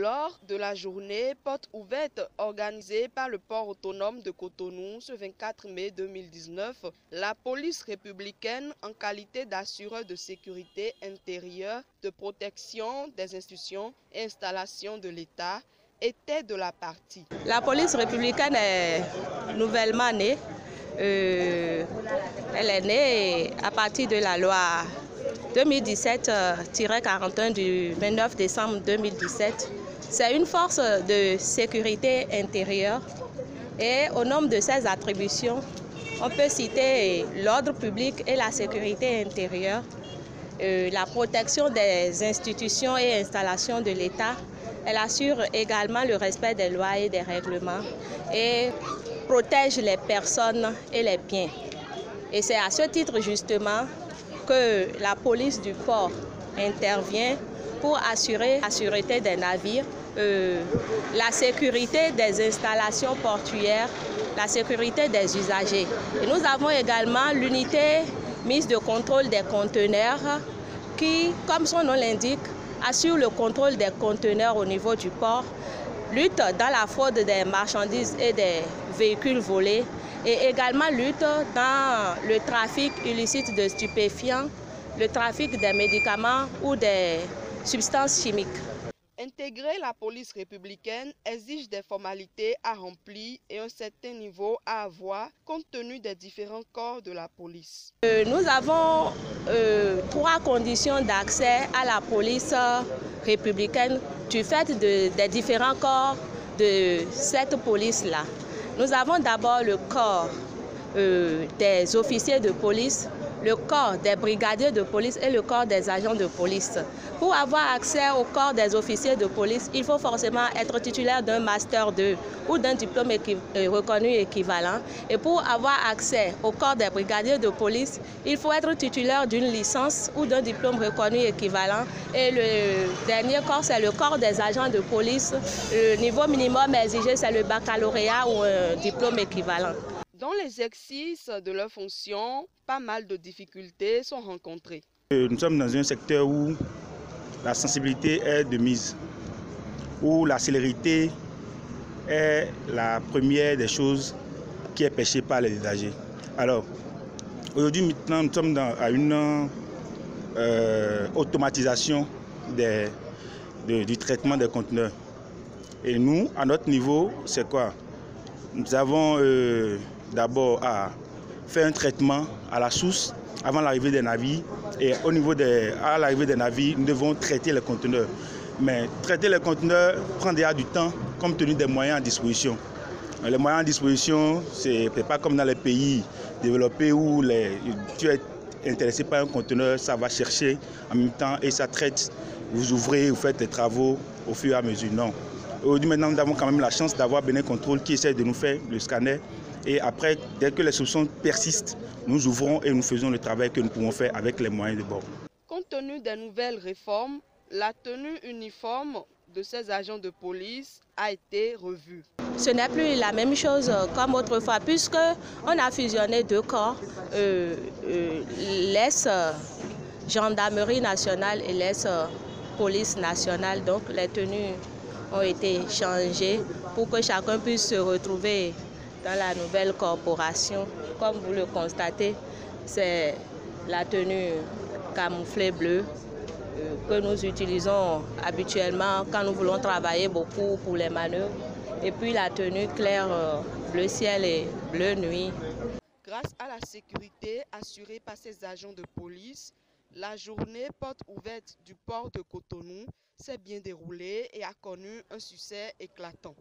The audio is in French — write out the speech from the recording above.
Lors de la journée porte ouverte organisée par le port autonome de Cotonou ce 24 mai 2019, la police républicaine, en qualité d'assureur de sécurité intérieure, de protection des institutions et installations de l'État, était de la partie. La police républicaine est nouvellement née. Elle est née à partir de la loi 2017-41 du 29 décembre 2017. C'est une force de sécurité intérieure et au nombre de ses attributions, on peut citer l'ordre public et la sécurité intérieure, la protection des institutions et installations de l'État. Elle assure également le respect des lois et des règlements et protège les personnes et les biens. Et c'est à ce titre justement que la police du port intervient pour assurer la sûreté des navires, la sécurité des installations portuaires, la sécurité des usagers. Et nous avons également l'unité mise de contrôle des conteneurs qui, comme son nom l'indique, assure le contrôle des conteneurs au niveau du port, lutte dans la fraude des marchandises et des véhicules volés et également lutte dans le trafic illicite de stupéfiants, le trafic des médicaments ou des substances chimiques. Intégrer la police républicaine exige des formalités à remplir et un certain niveau à avoir compte tenu des différents corps de la police. Nous avons 3 conditions d'accès à la police républicaine du fait des différents corps de cette police-là. Nous avons d'abord le corps des officiers de police, le corps des brigadiers de police et le corps des agents de police. Pour avoir accès au corps des officiers de police, il faut forcément être titulaire d'un Master 2 ou d'un diplôme reconnu équivalent. Et pour avoir accès au corps des brigadiers de police, il faut être titulaire d'une licence ou d'un diplôme reconnu équivalent. Et le dernier corps, c'est le corps des agents de police. Le niveau minimum exigé, c'est le baccalauréat ou un diplôme équivalent. Dans l'exercice de leurs fonctions, pas mal de difficultés sont rencontrées. Nous sommes dans un secteur où la sensibilité est de mise, où la célérité est la première des choses qui est pêchée par les usagers. Alors, aujourd'hui, maintenant, nous sommes à une automatisation du traitement des conteneurs. Et nous, à notre niveau, c'est quoi? Nous avons d'abord à faire un traitement à la source avant l'arrivée des navires. Et au niveau à l'arrivée des navires, nous devons traiter les conteneurs. Mais traiter les conteneurs prend déjà du temps compte tenu des moyens à disposition. Les moyens à disposition, ce n'est pas comme dans les pays développés où tu es intéressé par un conteneur, ça va chercher en même temps et ça traite. Vous ouvrez, vous faites les travaux au fur et à mesure. Non. Aujourd'hui, maintenant, nous avons quand même la chance d'avoir Bénin Contrôle qui essaie de nous faire le scanner. Et après, dès que les soupçons persistent, nous ouvrons et nous faisons le travail que nous pouvons faire avec les moyens de bord. Compte tenu des nouvelles réformes, la tenue uniforme de ces agents de police a été revue. Ce n'est plus la même chose comme autrefois, puisqu'on a fusionné 2 corps, l'ES Gendarmerie nationale et l'ES Police nationale. Donc les tenues ont été changées pour que chacun puisse se retrouver dans la nouvelle corporation. Comme vous le constatez, c'est la tenue camouflée bleue que nous utilisons habituellement quand nous voulons travailler beaucoup pour les manœuvres. Et puis la tenue claire bleu ciel et bleu nuit. Grâce à la sécurité assurée par ces agents de police, la journée porte ouverte du port de Cotonou s'est bien déroulée et a connu un succès éclatant.